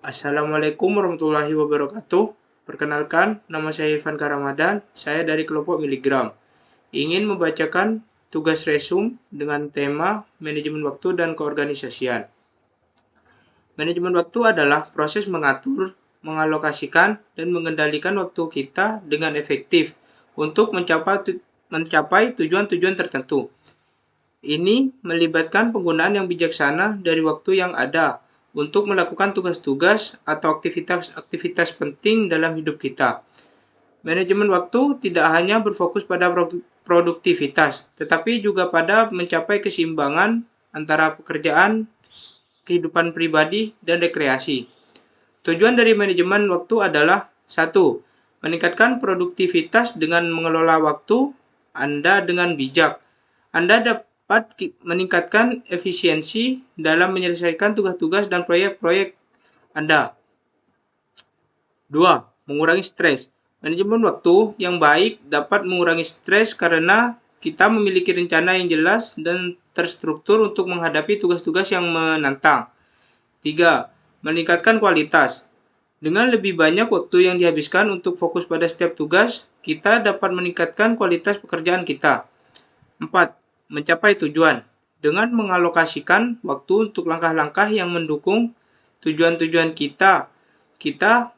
Assalamualaikum warahmatullahi wabarakatuh. Perkenalkan, nama saya Ivan Karamadan. Saya dari kelompok Miligram. Ingin membacakan tugas resum dengan tema manajemen waktu dan keorganisasian. Manajemen waktu adalah proses mengatur, mengalokasikan, dan mengendalikan waktu kita dengan efektif untuk mencapai tujuan-tujuan tertentu. Ini melibatkan penggunaan yang bijaksana dari waktu yang ada untuk melakukan tugas-tugas atau aktivitas-aktivitas penting dalam hidup kita. Manajemen waktu tidak hanya berfokus pada produktivitas, tetapi juga pada mencapai keseimbangan antara pekerjaan, kehidupan pribadi, dan rekreasi. Tujuan dari manajemen waktu adalah: 1. Meningkatkan produktivitas dengan mengelola waktu Anda dengan bijak. Anda dapat meningkatkan efisiensi dalam menyelesaikan tugas-tugas dan proyek-proyek Anda. 2. Mengurangi stres. Manajemen waktu yang baik dapat mengurangi stres karena kita memiliki rencana yang jelas dan terstruktur untuk menghadapi tugas-tugas yang menantang. 3. Meningkatkan kualitas. Dengan lebih banyak waktu yang dihabiskan untuk fokus pada setiap tugas, kita dapat meningkatkan kualitas pekerjaan kita. 4. Mencapai tujuan. Dengan mengalokasikan waktu untuk langkah-langkah yang mendukung tujuan-tujuan kita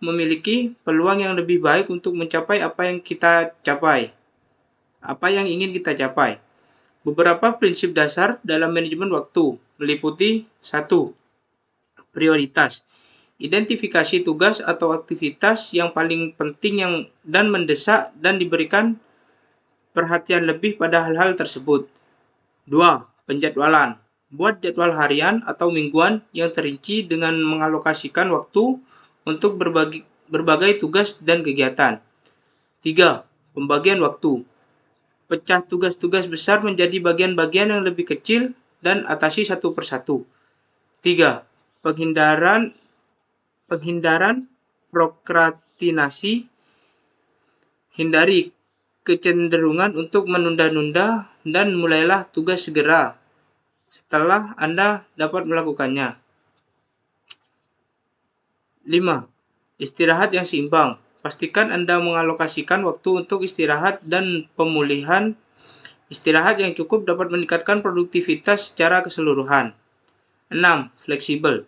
memiliki peluang yang lebih baik untuk mencapai apa yang ingin kita capai. Beberapa prinsip dasar dalam manajemen waktu meliputi: 1. Prioritas. Identifikasi tugas atau aktivitas yang paling penting dan mendesak dan diberikan perhatian lebih pada hal-hal tersebut. 2. Penjadwalan. Buat jadwal harian atau mingguan yang terinci dengan mengalokasikan waktu untuk berbagai tugas dan kegiatan. 3. Pembagian waktu. Pecah tugas-tugas besar menjadi bagian-bagian yang lebih kecil dan atasi satu persatu. 3. Penghindaran prokrastinasi. Hindari kecenderungan untuk menunda-nunda dan mulailah tugas segera setelah Anda dapat melakukannya. 5. Istirahat yang seimbang. Pastikan Anda mengalokasikan waktu untuk istirahat dan pemulihan. Istirahat yang cukup dapat meningkatkan produktivitas secara keseluruhan. 6. Fleksibel.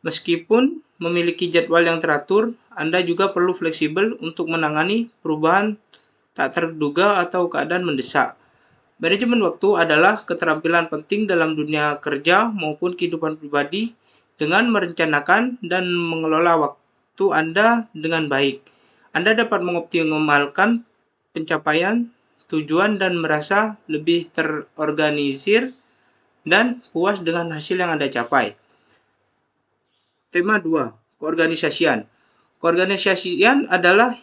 Meskipun memiliki jadwal yang teratur, Anda juga perlu fleksibel untuk menangani perubahan tak terduga atau keadaan mendesak. Manajemen waktu adalah keterampilan penting dalam dunia kerja maupun kehidupan pribadi. Dengan merencanakan dan mengelola waktu Anda dengan baik, Anda dapat mengoptimalkan pencapaian tujuan dan merasa lebih terorganisir dan puas dengan hasil yang Anda capai. Tema 2. Keorganisasian. Keorganisasian adalah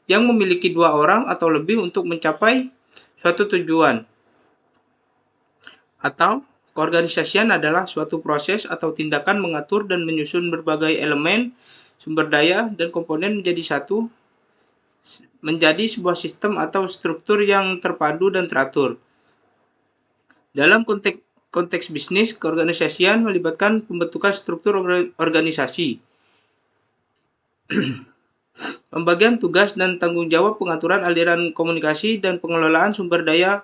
yang memiliki 2 orang atau lebih untuk mencapai suatu tujuan. Atau keorganisasian adalah suatu proses atau tindakan mengatur dan menyusun berbagai elemen, sumber daya, dan komponen menjadi sebuah sistem atau struktur yang terpadu dan teratur. Dalam konteks bisnis, keorganisasian melibatkan pembentukan struktur organisasi, pembagian tugas dan tanggung jawab, pengaturan aliran komunikasi, dan pengelolaan sumber daya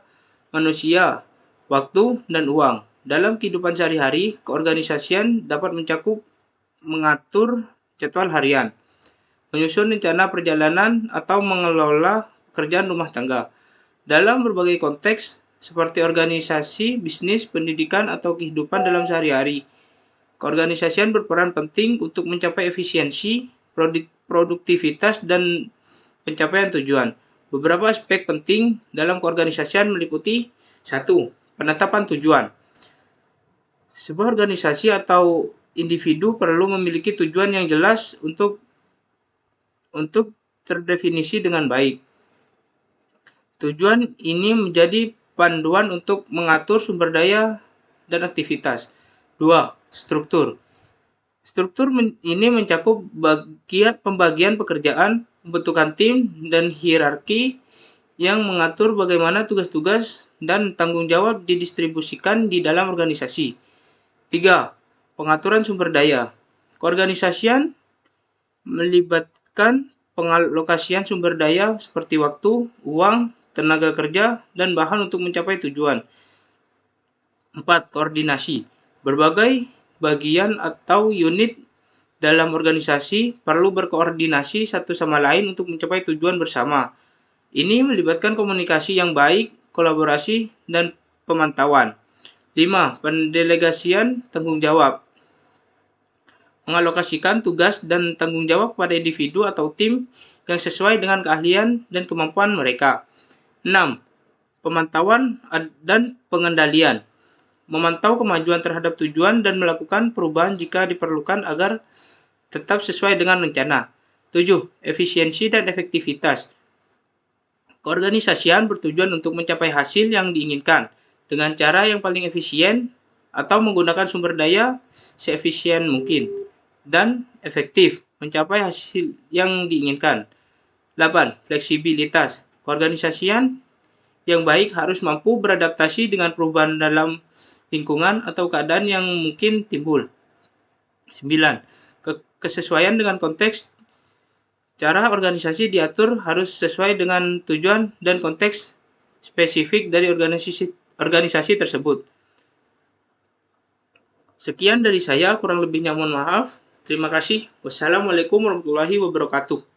manusia, waktu, dan uang. Dalam kehidupan sehari-hari, keorganisasian dapat mengatur jadwal harian, menyusun rencana perjalanan, atau mengelola pekerjaan rumah tangga. Dalam berbagai konteks, seperti organisasi, bisnis, pendidikan, atau kehidupan dalam sehari-hari, keorganisasian berperan penting untuk mencapai efisiensi, produktivitas, dan pencapaian tujuan. Beberapa aspek penting dalam keorganisasian meliputi: 1. Penetapan tujuan. Sebuah organisasi atau individu perlu memiliki tujuan yang jelas untuk terdefinisi dengan baik. Tujuan ini menjadi panduan untuk mengatur sumber daya dan aktivitas. 2. Struktur. Struktur ini mencakup pembagian pekerjaan, pembentukan tim, dan hierarki yang mengatur bagaimana tugas-tugas dan tanggung jawab didistribusikan di dalam organisasi. 3. Pengaturan sumber daya. Keorganisasian melibatkan pengalokasian sumber daya seperti waktu, uang, tenaga kerja, dan bahan untuk mencapai tujuan. 4. Koordinasi. Berbagai bagian atau unit dalam organisasi perlu berkoordinasi satu sama lain untuk mencapai tujuan bersama. Ini melibatkan komunikasi yang baik, kolaborasi, dan pemantauan. 5. Pendelegasian tanggung jawab. Mengalokasikan tugas dan tanggung jawab pada individu atau tim yang sesuai dengan keahlian dan kemampuan mereka. 6. Pemantauan dan pengendalian. Memantau kemajuan terhadap tujuan dan melakukan perubahan jika diperlukan agar tetap sesuai dengan rencana. 7. Efisiensi dan efektivitas. Keorganisasian bertujuan untuk mencapai hasil yang diinginkan dengan cara yang paling efisien atau menggunakan sumber daya seefisien mungkin dan efektif mencapai hasil yang diinginkan. 8. Fleksibilitas. Keorganisasian yang baik harus mampu beradaptasi dengan perubahan dalam lingkungan atau keadaan yang mungkin timbul. 9. Kesesuaian dengan konteks. Cara organisasi diatur harus sesuai dengan tujuan dan konteks spesifik dari organisasi tersebut. Sekian dari saya, kurang lebihnya mohon maaf. Terima kasih. Wassalamualaikum warahmatullahi wabarakatuh.